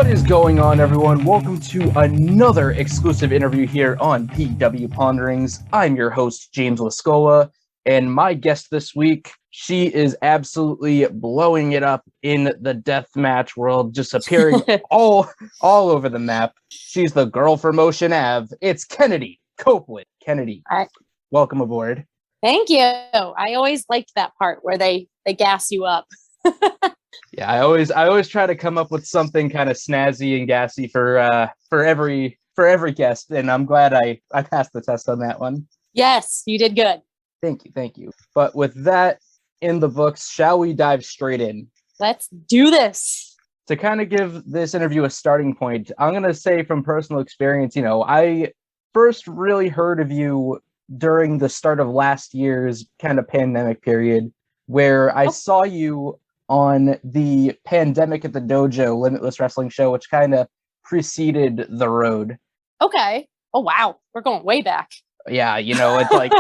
What is going on, everyone? Welcome to another exclusive interview here on PW Ponderings. I'm your host, James Lascuola, and my guest this week, she is absolutely blowing it up in the deathmatch world, just appearing all over the map. She's the Girl From Ocean Ave. It's Kennedi Copeland. Kennedi, welcome aboard. Thank you. I always liked that part where they gas you up. Yeah, I always try to come up with something kind of snazzy and gassy for every guest, and I'm glad I passed the test on that one. Yes, you did good. Thank you. But with that in the books, shall we dive straight in? Let's do this. To kind of give this interview a starting point, I'm going to say from personal experience, I first really heard of you during the start of last year's kind of pandemic period, where I saw you on the Pandemic at the Dojo Limitless Wrestling show, which kind of preceded The Road. Okay. Oh, wow. We're going way back. Yeah, it's like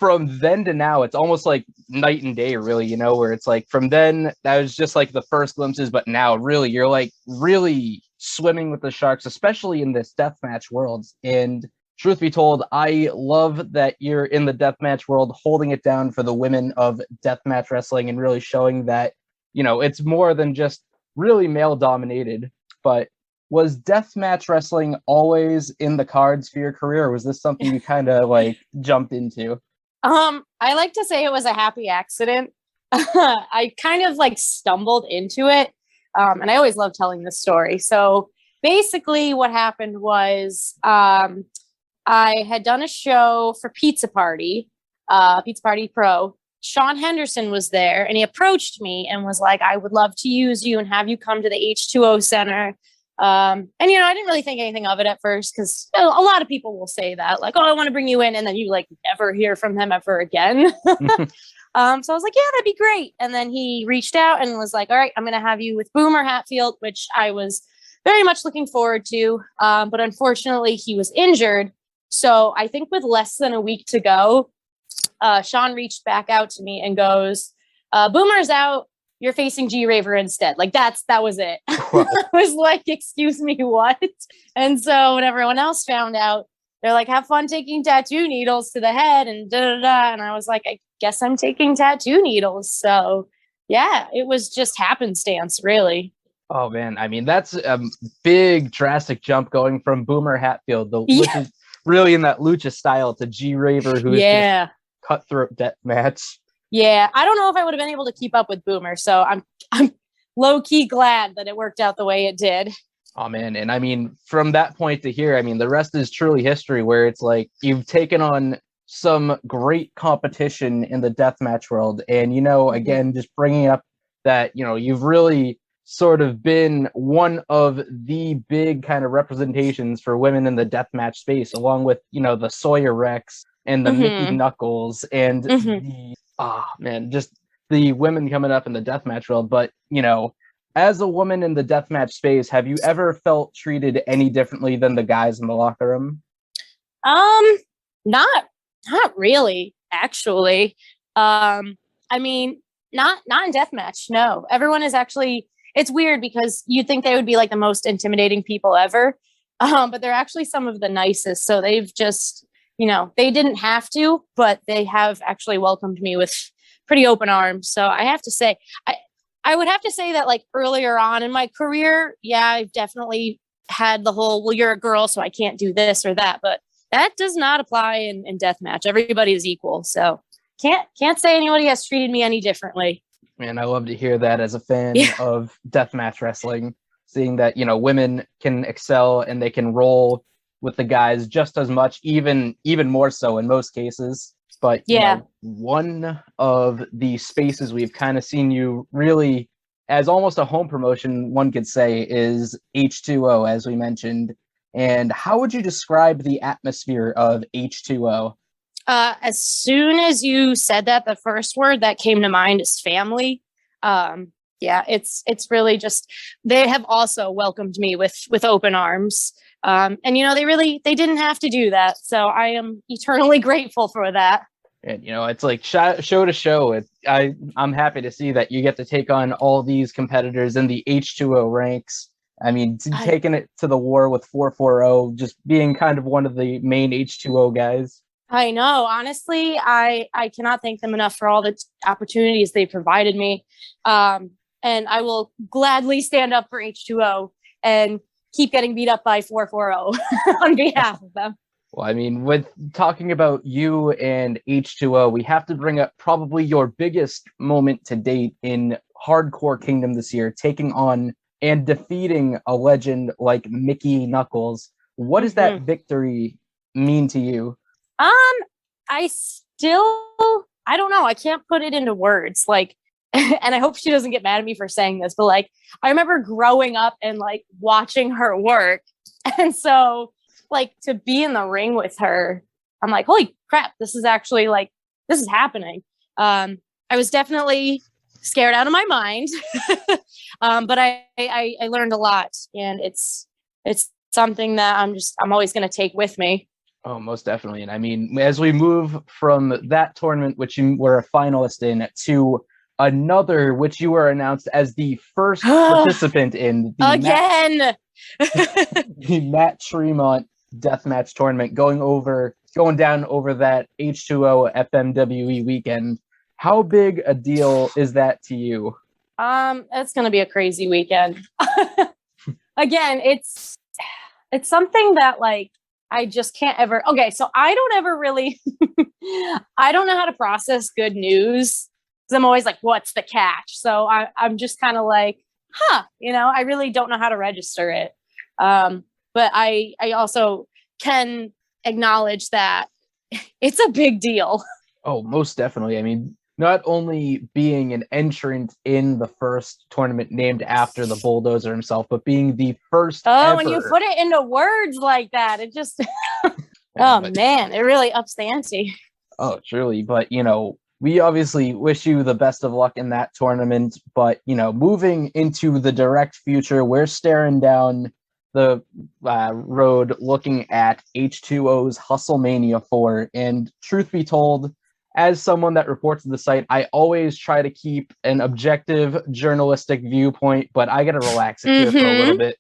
from then to now, it's almost like night and day, really, where it's like from then, that was just like the first glimpses, but now really, you're like really swimming with the sharks, especially in this deathmatch world. And truth be told, I love that you're in the deathmatch world, holding it down for the women of deathmatch wrestling and really showing that, it's more than just really male dominated. But was deathmatch wrestling always in the cards for your career, or was this something you kind of like jumped into? I like to say it was a happy accident. I kind of like stumbled into it. And I always love telling this story. So basically what happened was I had done a show for Pizza Party Pro. Shawn Henderson was there and he approached me and was like, I would love to use you and have you come to the H2O Center. And, I didn't really think anything of it at first because a lot of people will say that, like, oh, I want to bring you in. And then you like never hear from them ever again. So I was like, yeah, that'd be great. And then he reached out and was like, all right, I'm going to have you with Boomer Hatfield, which I was very much looking forward to. But unfortunately, he was injured. So I think with less than a week to go, Shawn reached back out to me and goes, Boomer's out. You're facing G-Raver instead. Like that was it. I was like, excuse me, what? And so when everyone else found out, they're like, have fun taking tattoo needles to the head and da-da-da. And I was like, I guess I'm taking tattoo needles. So yeah, it was just happenstance, really. Oh man, I mean, that's a big drastic jump going from Boomer Hatfield, which is really in that lucha style, to G-Raver, who's just cutthroat deathmatch. Yeah, I don't know if I would have been able to keep up with Boomer, so I'm low-key glad that it worked out the way it did. Oh man, and I mean, from that point to here, I mean, the rest is truly history, where it's like you've taken on some great competition in the deathmatch world, and again, just bringing up that you've really sort of been one of the big kind of representations for women in the deathmatch space, along with the Sawyer Rex and the Mickey Knuckles and just the women coming up in the deathmatch world. But, as a woman in the deathmatch space, have you ever felt treated any differently than the guys in the locker room? Not really, actually. I mean, not in deathmatch. No, everyone is actually, it's weird because you'd think they would be like the most intimidating people ever. But they're actually some of the nicest. So they've just, they didn't have to, but they have actually welcomed me with pretty open arms. So I have to say, I would have to say that like earlier on in my career, yeah, I've definitely had the whole, well, you're a girl, so I can't do this or that. But that does not apply in deathmatch. Everybody is equal. So can't say anybody has treated me any differently. Man, I love to hear that as a fan of deathmatch wrestling, seeing that, women can excel and they can roll with the guys just as much, even more so in most cases. But one of the spaces we've kind of seen you really as almost a home promotion, one could say, is H2O, as we mentioned. And how would you describe the atmosphere of H2O? As soon as you said that, the first word that came to mind is family. It's really just, they have also welcomed me with open arms. And they didn't have to do that. So I am eternally grateful for that. And, it's like show to show. I'm happy to see that you get to take on all these competitors in the H2O ranks. I mean, taking it to the war with 440, just being kind of one of the main H2O guys. I know. Honestly, I cannot thank them enough for all the opportunities they provided me. And I will gladly stand up for H2O and keep getting beat up by 440 on behalf of them. Well, I mean, with talking about you and H2O, we have to bring up probably your biggest moment to date in Hardcore Kingdom this year, taking on and defeating a legend like Mickey Knuckles. What does that victory mean to you? I don't know. I can't put it into words. Like, and I hope she doesn't get mad at me for saying this, but like, I remember growing up and like watching her work. And so like to be in the ring with her, I'm like, holy crap, this is actually like, this is happening. I was definitely scared out of my mind, but I learned a lot, and it's something that I'm always going to take with me. Oh, most definitely. And I mean, as we move from that tournament, which you were a finalist in, to another, which you were announced as the first participant in the the Matt Tremont Deathmatch tournament, going down over that H2O FMWE weekend. How big a deal is that to you? It's going to be a crazy weekend. Again, it's something that like I just can't ever. Okay, so I don't ever really I don't know how to process good news, because I'm always like, what's the catch? So I'm just kind of like, I really don't know how to register it. But I also can acknowledge that it's a big deal. Oh, most definitely. I mean, not only being an entrant in the first tournament named after the Bulldozer himself, but being the first ever. When you put it into words like that, it just man, it really ups the ante. Oh, truly. But we obviously wish you the best of luck in that tournament. But moving into the direct future, we're staring down the road looking at H2O's HustleMania IV. And truth be told, as someone that reports to the site, I always try to keep an objective journalistic viewpoint, but I got to relax it here for a little bit.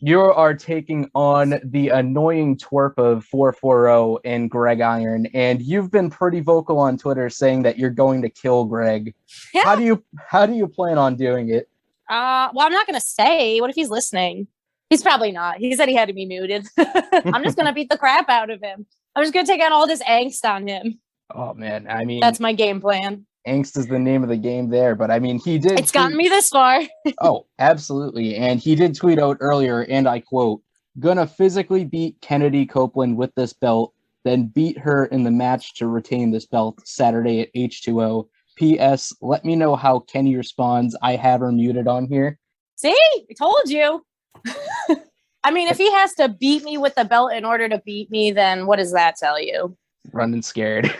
You are taking on the annoying twerp of 440 and Greg Iron, and you've been pretty vocal on Twitter saying that you're going to kill Greg. Yeah. How do you plan on doing it? Well, I'm not going to say. What if he's listening? He's probably not. He said he had to be muted. I'm just going to beat the crap out of him. I'm just going to take out all this angst on him. Oh, man. I mean, that's my game plan. Angst is the name of the game there, but I mean, he did. It's gotten me this far. Oh, absolutely. And he did tweet out earlier, and I quote, "Gonna physically beat Kennedi Copeland with this belt, then beat her in the match to retain this belt Saturday at H2O. P.S. Let me know how Kenny responds. I have her muted on here." See? I told you. I mean, if he has to beat me with the belt in order to beat me, then what does that tell you? Running scared.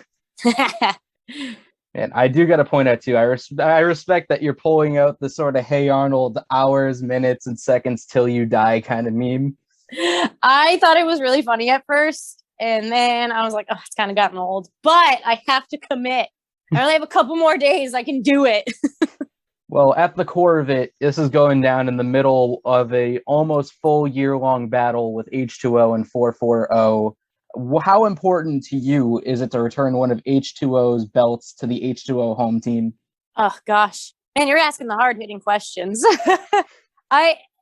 And I do got to point out too, I respect that you're pulling out the sort of "Hey Arnold, hours, minutes, and seconds till you die" kind of meme. I thought it was really funny at first, and then I was like, oh, it's kind of gotten old. But I have to commit. I only have a couple more days. I can do it. Well, at the core of it, this is going down in the middle of a almost full year-long battle with H2O and 440. How important to you is it to return one of H2O's belts to the H2O home team? Oh, gosh. Man, you're asking the hard-hitting questions.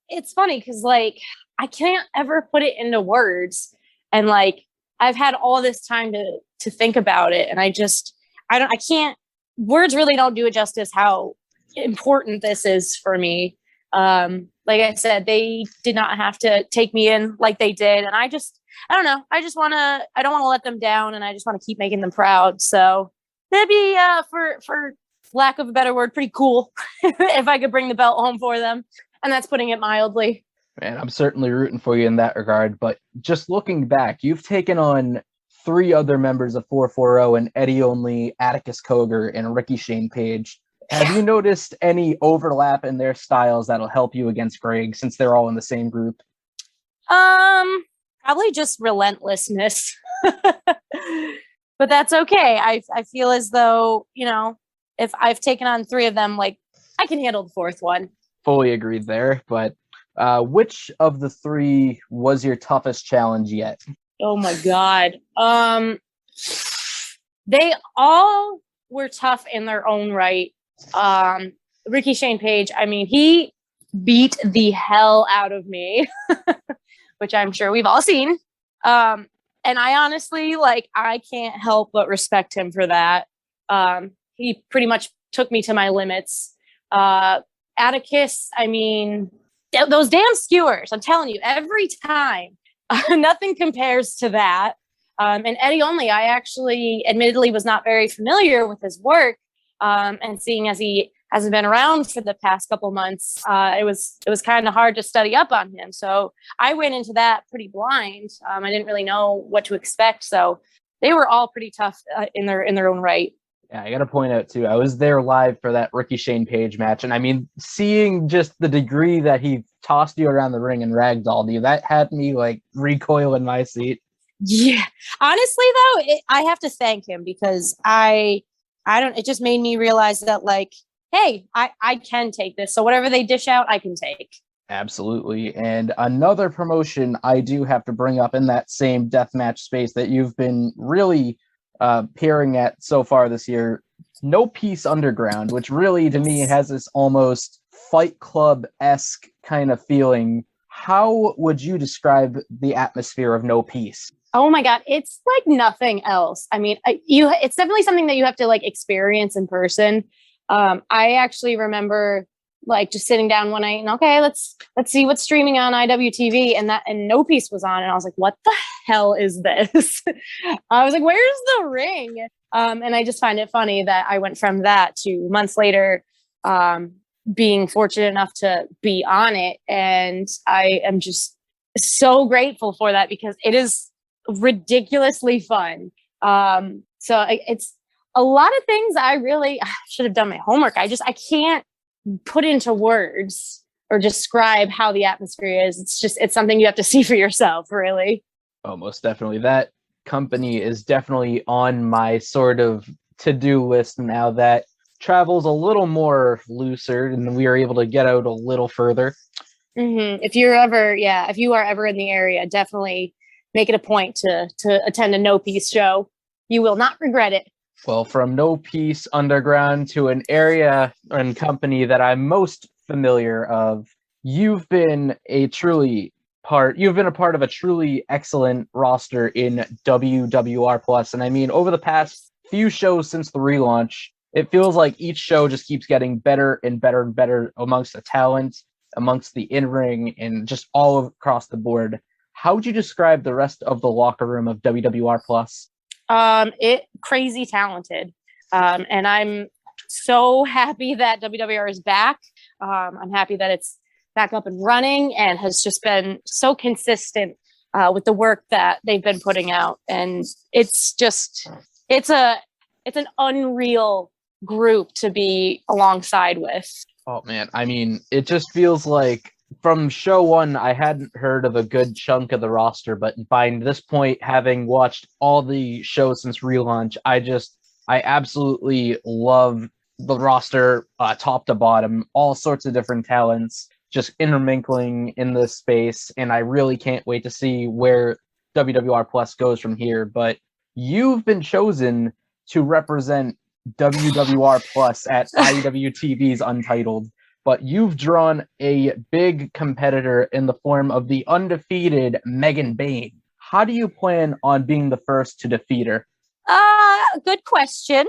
It's funny because, like, I can't ever put it into words. And, like, I've had all this time to think about it. And I can't, words really don't do it justice how important this is for me. Like I said, they did not have to take me in like they did. And I don't know. I don't want to let them down, and I just want to keep making them proud. So that'd be, for lack of a better word, pretty cool if I could bring the belt home for them. And that's putting it mildly. Man, I'm certainly rooting for you in that regard. But just looking back, you've taken on 3 other members of 440 and Eddie Only, Atticus Cogar, and Ricky Shane Page. Have you noticed any overlap in their styles that'll help you against Greg, since they're all in the same group? Probably just relentlessness. But that's okay. I feel as though, if I've taken on 3 of them, like, I can handle the 4th one. Fully agreed there. But Which of the three was your toughest challenge yet? Oh my God. They all were tough in their own right. Ricky Shane Page, I mean, he beat the hell out of me, which I'm sure we've all seen. And I honestly, I can't help but respect him for that. He pretty much took me to my limits. Atticus, I mean, those damn skewers, I'm telling you, every time, nothing compares to that. And Eddie Only, I actually admittedly was not very familiar with his work. And seeing as he hasn't been around for the past couple months, it was kind of hard to study up on him. So I went into that pretty blind. I didn't really know what to expect. So they were all pretty tough in their own right. Yeah, I got to point out too, I was there live for that Ricky Shane Page match, and I mean, seeing just the degree that he tossed you around the ring and ragdolled you, that had me recoil in my seat. Yeah, honestly though, I have to thank him because I don't. It just made me realize that hey, I can take this. So whatever they dish out, I can take. Absolutely. And another promotion I do have to bring up in that same deathmatch space that you've been really peering at so far this year, No Peace Underground, which really to me has this almost Fight Club-esque kind of feeling. How would you describe the atmosphere of No Peace? Oh my God, it's like nothing else. I mean, it's definitely something that you have to experience in person. I actually remember just sitting down one night and okay, let's see what's streaming on IWTV, and No Peace was on, and I was like, what the hell is this? I was like, where's the ring? And I just find it funny that I went from that to months later being fortunate enough to be on it, and I am just so grateful for that because it is ridiculously fun. So it's a lot of things I should have done my homework. I can't put into words or describe how the atmosphere is. It's something you have to see for yourself, really. Oh, most definitely. That company is definitely on my sort of to-do list now that travel's a little more looser and we are able to get out a little further. Mm-hmm. If you are ever in the area, definitely make it a point to attend a No Peace show. You will not regret it. Well, from No Peace Underground to an area and company that I'm most familiar of, you've been a part of a truly excellent roster in WWR Plus. And I mean, over the past few shows since the relaunch, it feels like each show just keeps getting better and better and better amongst the talent, amongst the in-ring, and just all across the board. How would you describe the rest of the locker room of WWR Plus? Crazy talented. And I'm so happy that WWR is back. I'm happy that it's back up and running and has just been so consistent with the work that they've been putting out. And it's an unreal group to be alongside with. Oh man, I mean, it just feels like from show one, I hadn't heard of a good chunk of the roster, but by this point, having watched all the shows since relaunch, I absolutely love the roster, top to bottom, all sorts of different talents, just intermingling in this space, and I really can't wait to see where WWR Plus goes from here. But you've been chosen to represent WWR Plus at IWTV's Untitled, but you've drawn a big competitor in the form of the undefeated Megan Bain. How do you plan on being the first to defeat her? Good question.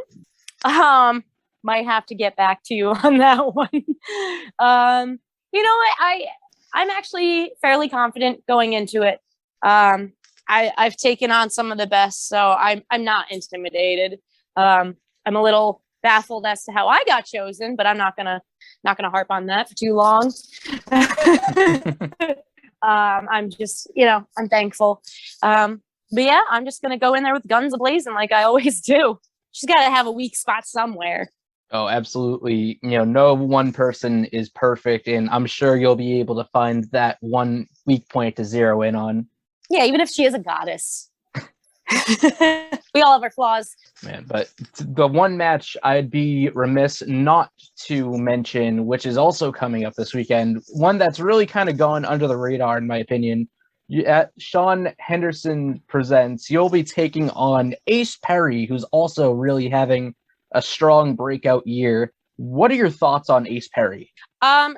Might have to get back to you on that one. You know what? I'm actually fairly confident going into it. I've taken on some of the best, so I'm not intimidated. I'm a little baffled as to how I got chosen, but I'm not gonna harp on that for too long. I'm just, I'm thankful. But yeah, I'm just gonna go in there with guns ablazing like I always do. She's got to have a weak spot somewhere. Oh, absolutely. No one person is perfect, and I'm sure you'll be able to find that one weak point to zero in on. Yeah, even if she is a goddess. We all have our flaws. Man, but the one match I'd be remiss not to mention, which is also coming up this weekend, one that's really kind of gone under the radar, in my opinion. At Shawn Henderson Presents, you'll be taking on Ace Perry, who's also really having a strong breakout year. What are your thoughts on Ace Perry?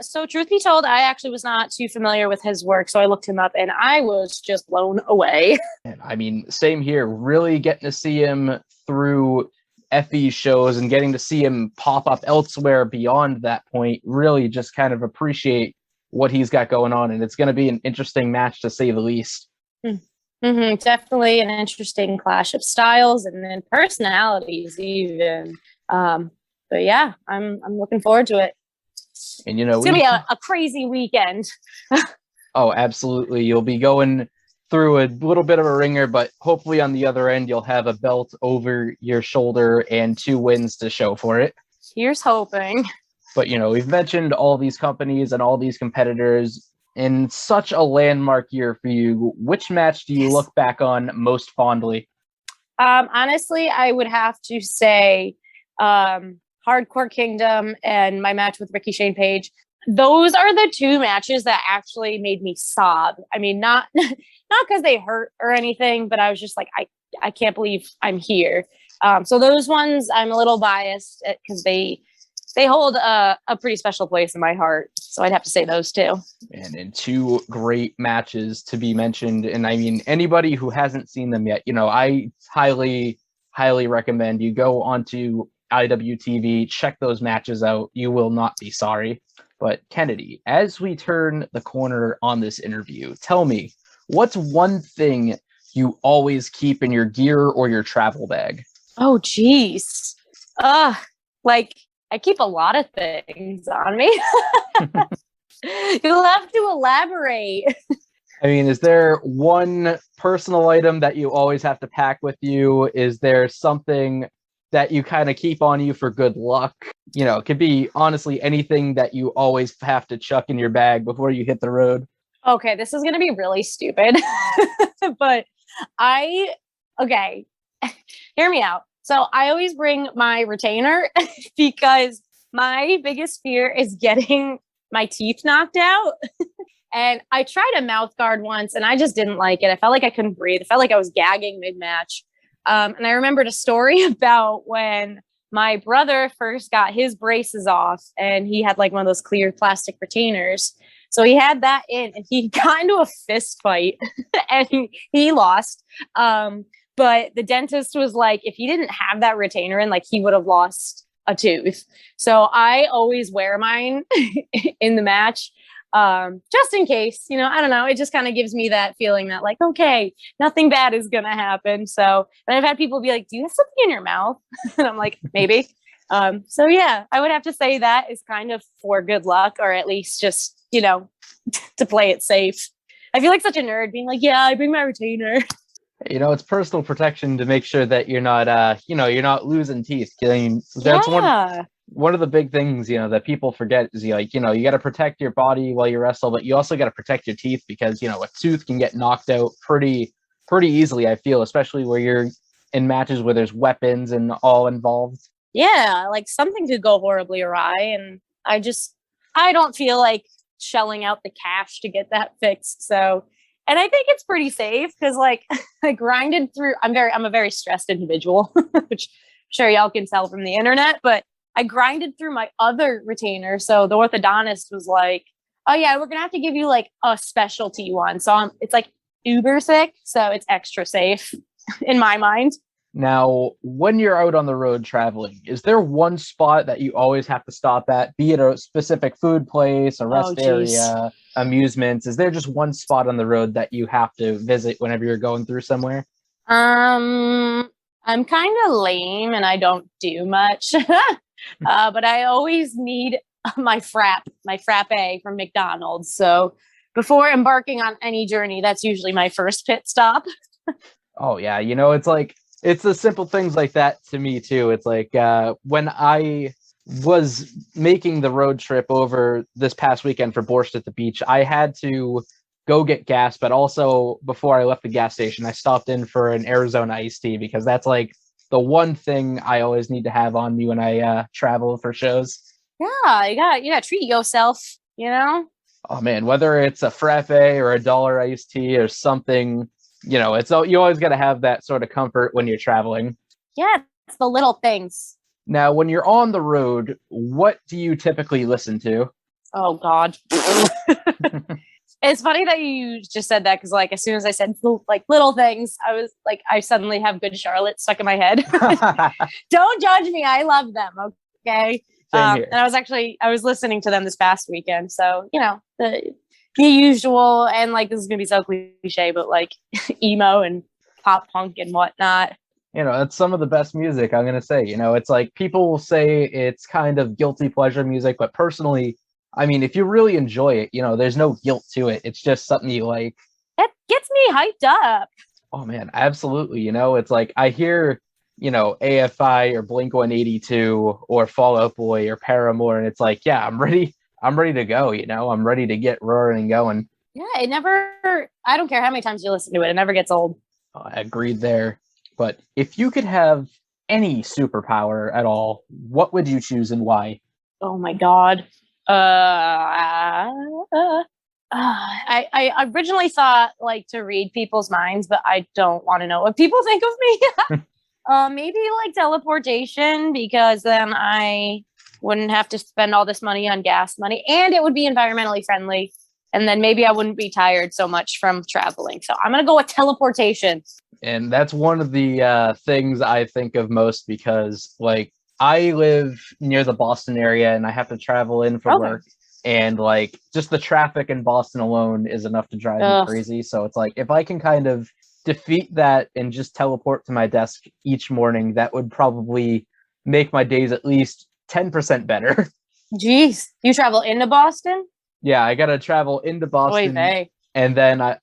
So truth be told, I actually was not too familiar with his work, so I looked him up and I was just blown away. And I mean, same here. Really getting to see him through FE shows and getting to see him pop up elsewhere beyond that point. Really just kind of appreciate what he's got going on, and it's going to be an interesting match to say the least. Mm-hmm. Definitely an interesting clash of styles and then personalities even. But yeah, I'm looking forward to it. And you know, it's gonna be a crazy weekend. Oh, absolutely. You'll be going through a little bit of a ringer, but hopefully on the other end, you'll have a belt over your shoulder and 2 wins to show for it. Here's hoping. But, you know, we've mentioned all these companies and all these competitors in such a landmark year for you. Which match do you look back on most fondly? Honestly, I would have to say Hardcore Kingdom and my match with Ricky Shane Page. Those are the 2 matches that actually made me sob. I mean, not because they hurt or anything, but I was just like, I can't believe I'm here. So those ones I'm a little biased because they hold a pretty special place in my heart. So I'd have to say those 2. And in 2 great matches to be mentioned. And I mean, anybody who hasn't seen them yet, you know, I highly recommend you go onto IWTV, check those matches out. You will not be sorry. But Kennedi, as we turn the corner on this interview, tell me, what's one thing you always keep in your gear or your travel bag? Oh, geez. Like, I keep a lot of things on me. You'll have to elaborate. I mean, is there one personal item that you always have to pack with you? Is there something that you kind of keep on you for good luck? You know, it could be honestly anything that you always have to chuck in your bag before you hit the road. Okay, this is going to be really stupid, but okay, hear me out. So I always bring my retainer because my biggest fear is getting my teeth knocked out. And I tried a mouth guard once and I just didn't like it. I felt like I couldn't breathe. I felt like I was gagging mid-match. And I remembered a story about when my brother first got his braces off and he had like one of those clear plastic retainers. So he had that in and he got into a fist fight and he lost. But the dentist was like, if he didn't have that retainer in, like he would have lost a tooth. So I always wear mine in the match. Just in case, you know, I don't know. It just kind of gives me that feeling that like, okay, nothing bad is going to happen. So, and I've had people be like, do you have something in your mouth? And I'm like, maybe. So yeah, I would have to say that is kind of for good luck, or at least just, you know, to play it safe. I feel like such a nerd being like, yeah, I bring my retainer. You know, it's personal protection to make sure that you're not, you know, you're not losing teeth. I mean, that's one of the big things, you know, that people forget is, like, you know, you got to protect your body while you wrestle, but you also got to protect your teeth because, you know, a tooth can get knocked out pretty easily, I feel, especially where you're in matches where there's weapons and all involved. Yeah, like something could go horribly awry. And I don't feel like shelling out the cash to get that fixed. So, and I think it's pretty safe because like I grinded through, I'm a very stressed individual, which I'm sure y'all can tell from the internet, but I grinded through my other retainer. So the orthodontist was like, oh yeah, we're going to have to give you like a specialty one. So it's like uber thick. So it's extra safe in my mind. Now, when you're out on the road traveling, is there one spot that you always have to stop at, be it a specific food place, a rest area, amusements? Is there just one spot on the road that you have to visit whenever you're going through somewhere? I'm kind of lame and I don't do much, but I always need my frappe from McDonald's. So before embarking on any journey, that's usually my first pit stop. Oh yeah, you know, it's like, it's the simple things like that to me too. It's like when I was making the road trip over this past weekend for Borscht at the Beach, I had to go get gas, but also before I left the gas station, I stopped in for an Arizona iced tea because that's like the one thing I always need to have on me when I travel for shows. Yeah, you got to treat yourself, you know? Oh man, whether it's a frappe or a dollar iced tea or something, it's you always got to have that sort of comfort when you're traveling. Yeah, it's the little things. Now, when you're on the road, what do you typically listen to? Oh God. It's funny that you just said that because, like, as soon as I said like little things, I was like, I suddenly have Good Charlotte stuck in my head. Don't judge me. I love them. Okay. And I was listening to them this past weekend. So, the usual, and like, this is going to be so cliche, but like emo and pop punk and whatnot. It's some of the best music, I'm going to say. It's like people will say it's kind of guilty pleasure music, but personally, I mean, if you really enjoy it, there's no guilt to it. It's just something you like. It gets me hyped up. Oh man, absolutely. It's like I hear, AFI or Blink 182 or Fall Out Boy or Paramore, and it's like, yeah, I'm ready to go, I'm ready to get roaring and going. Yeah, I don't care how many times you listen to it, it never gets old. Oh, I agreed there. But if you could have any superpower at all, what would you choose and why? Oh my God. I originally thought like to read people's minds, but I don't want to know what people think of me. Maybe like teleportation, because then I wouldn't have to spend all this money on gas money, and it would be environmentally friendly. And then maybe I wouldn't be tired so much from traveling. So I'm going to go with teleportation. And that's one of the things I think of most because, like, I live near the Boston area and I have to travel in for work. And, like, just the traffic in Boston alone is enough to drive me crazy. So it's like, if I can kind of defeat that and just teleport to my desk each morning, that would probably make my days at least 10% better. Jeez. You travel into Boston? Yeah, I got to travel into Boston. And then I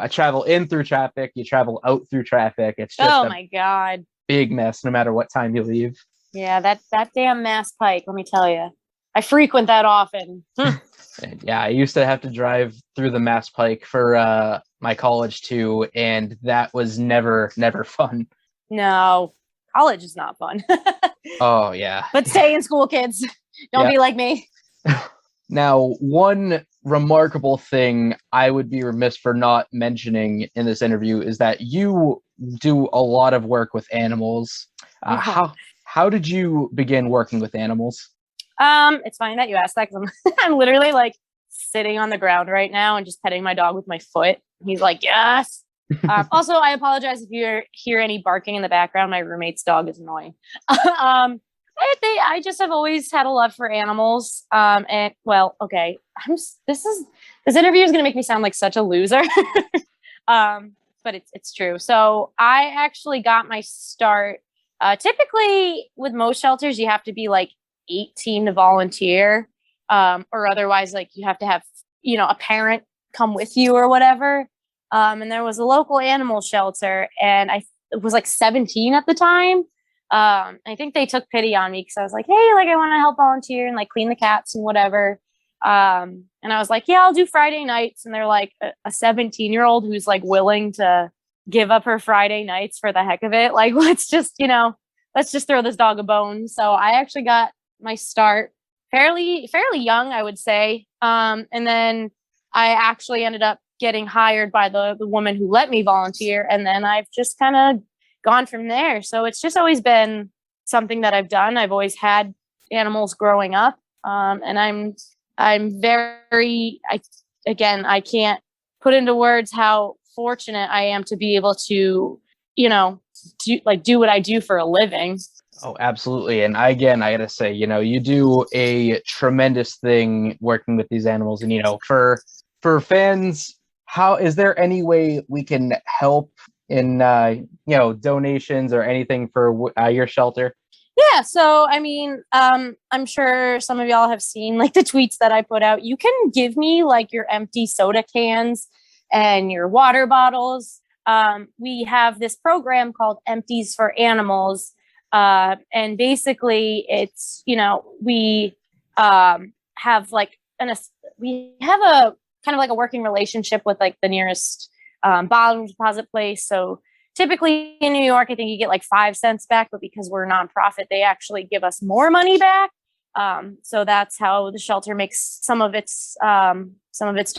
travel in through traffic. You travel out through traffic. It's just my God, big mess no matter what time you leave. Yeah, that damn Mass Pike, let me tell you. I frequent that often. Yeah, I used to have to drive through the Mass Pike for my college too, and that was never fun. No, college is not fun. Oh, yeah. But stay in school, kids. Don't be like me. Now, one remarkable thing I would be remiss for not mentioning in this interview is that you do a lot of work with animals. How did you begin working with animals? It's funny that you asked that because I'm literally like sitting on the ground right now and just petting my dog with my foot. He's like, yes. Also, I apologize if you hear any barking in the background. My roommate's dog is annoying. I just have always had a love for animals. And well, okay, this interview is going to make me sound like such a loser. But it's true. So I actually got my start. Typically with most shelters, you have to be like 18 to volunteer, or otherwise like you have to have, a parent come with you or whatever. And there was a local animal shelter and I was like 17 at the time. I think they took pity on me because I was like, hey, like I want to help volunteer and like clean the cats and whatever. And I was like, yeah, I'll do Friday nights. And they're like a 17-year-old who's like willing to give up her Friday nights for the heck of it. Like, let's just throw this dog a bone. So I actually got my start fairly young, I would say. And then I actually ended up getting hired by the woman who let me volunteer. And then I've just kind of gone from there. So it's just always been something that I've done. I've always had animals growing up. And I'm very, I can't put into words how fortunate I am to be able to, do what I do for a living. Oh, absolutely. And I gotta say, you do a tremendous thing working with these animals. And, for fans, how is there any way we can help in, donations or anything for your shelter? Yeah. So, I mean, I'm sure some of y'all have seen like the tweets that I put out. You can give me like your empty soda cans and your water bottles. We have this program called Empties for Animals. And basically it's, we have like we have a kind of like a working relationship with like the nearest bottle deposit place. So typically in New York, I think you get like 5 cents back, but because we're a nonprofit, they actually give us more money back. So that's how the shelter makes some of its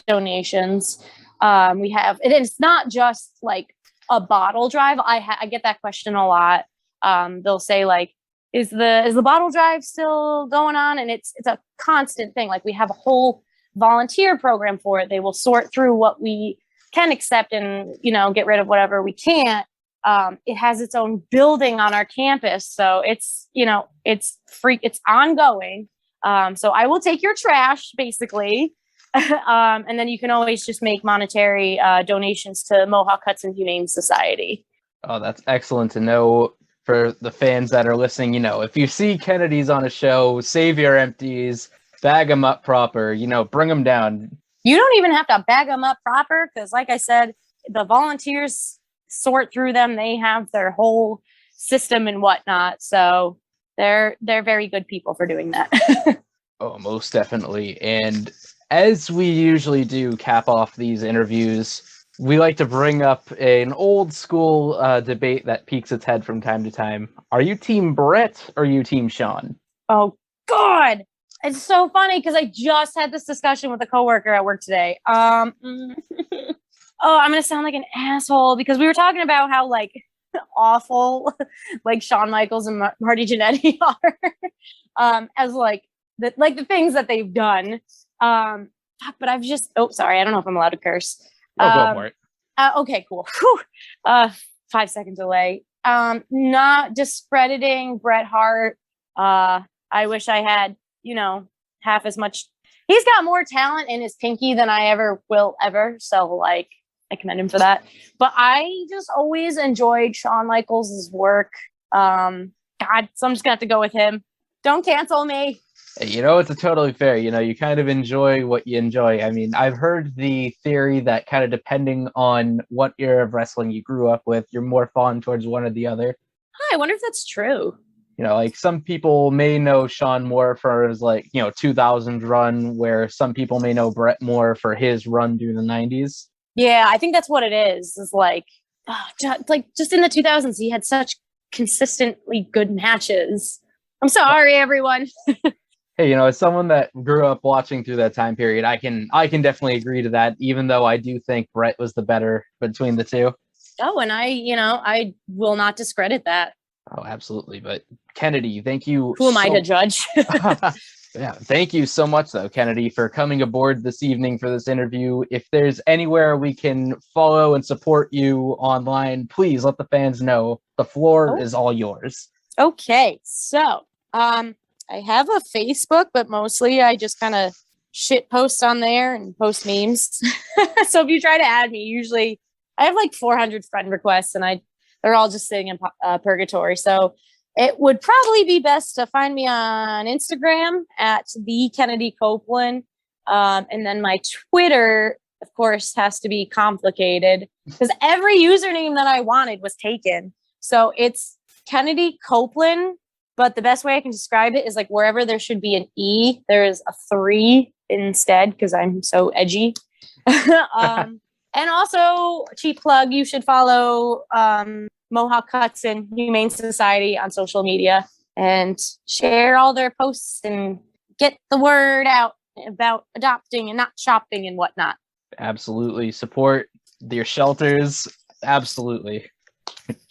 donations. We have, and it's not just like a bottle drive. I get that question a lot. They'll say like, is the bottle drive still going on? And it's a constant thing. Like we have a whole volunteer program for it. They will sort through what we can accept and, get rid of whatever we can't. It has its own building on our campus. So it's free. It's ongoing. So I will take your trash basically. And then you can always just make monetary donations to Mohawk Hudson Humane Society. Oh, that's excellent to know for the fans that are listening. If you see Kennedy's on a show, save your empties, bag them up proper, bring them down. You don't even have to bag them up proper because, like I said, the volunteers sort through them. They have their whole system and whatnot. So they're very good people for doing that. Oh, most definitely. And as we usually do cap off these interviews, we like to bring up an old school debate that peeks its head from time to time. Are you team Brett or are you team Shawn? Oh, God. It's so funny because I just had this discussion with a coworker at work today. I'm going to sound like an asshole because we were talking about how like awful like Shawn Michaels and Marty Jannetty are as like the things that they've done. But I've just, sorry. I don't know if I'm allowed to curse. Go for it. Okay, cool. 5 seconds away. Not discrediting Bret Hart. I wish I had, half as much. He's got more talent in his pinky than I ever will ever. So like, I commend him for that. But I just always enjoyed Shawn Michaels' work. God, so I'm just gonna have to go with him. Don't cancel me. It's a totally fair. You kind of enjoy what you enjoy. I mean, I've heard the theory that kind of depending on what era of wrestling you grew up with, you're more fond towards one or the other. I wonder if that's true. Like some people may know Shawn more for his 2000 run, where some people may know Brett more for his run during the 90s. Yeah, I think that's what it is. Is like just in the 2000s, he had such consistently good matches. I'm sorry, everyone. Hey, as someone that grew up watching through that time period, I can definitely agree to that, even though I do think Brett was the better between the two. Oh, and I will not discredit that. Oh, absolutely. But Kennedy, thank you. Who am I to judge? Yeah, thank you so much, though, Kennedy, for coming aboard this evening for this interview. If there's anywhere we can follow and support you online, please let the fans know. The floor is all yours. Okay, so I have a Facebook, but mostly I just kind of shit post on there and post memes. So if you try to add me, usually I have like 400 friend requests and they're all just sitting in purgatory. So it would probably be best to find me on Instagram at the Kennedi Copeland. And then my Twitter, of course, has to be complicated because every username that I wanted was taken. So it's Kennedi Copeland. But the best way I can describe it is like wherever there should be an E, there is a 3 instead because I'm so edgy. And also, cheap plug, you should follow Mohawk Hudson Humane Society on social media and share all their posts and get the word out about adopting and not shopping and whatnot. Absolutely. Support your shelters. Absolutely.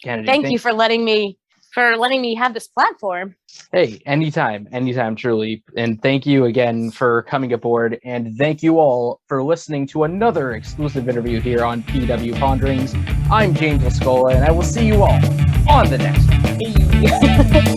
Kennedy, thank you for letting me have this platform. Hey, anytime, truly. And thank you again for coming aboard. And thank you all for listening to another exclusive interview here on PW Ponderings. I'm James Lascuola, and I will see you all on the next one.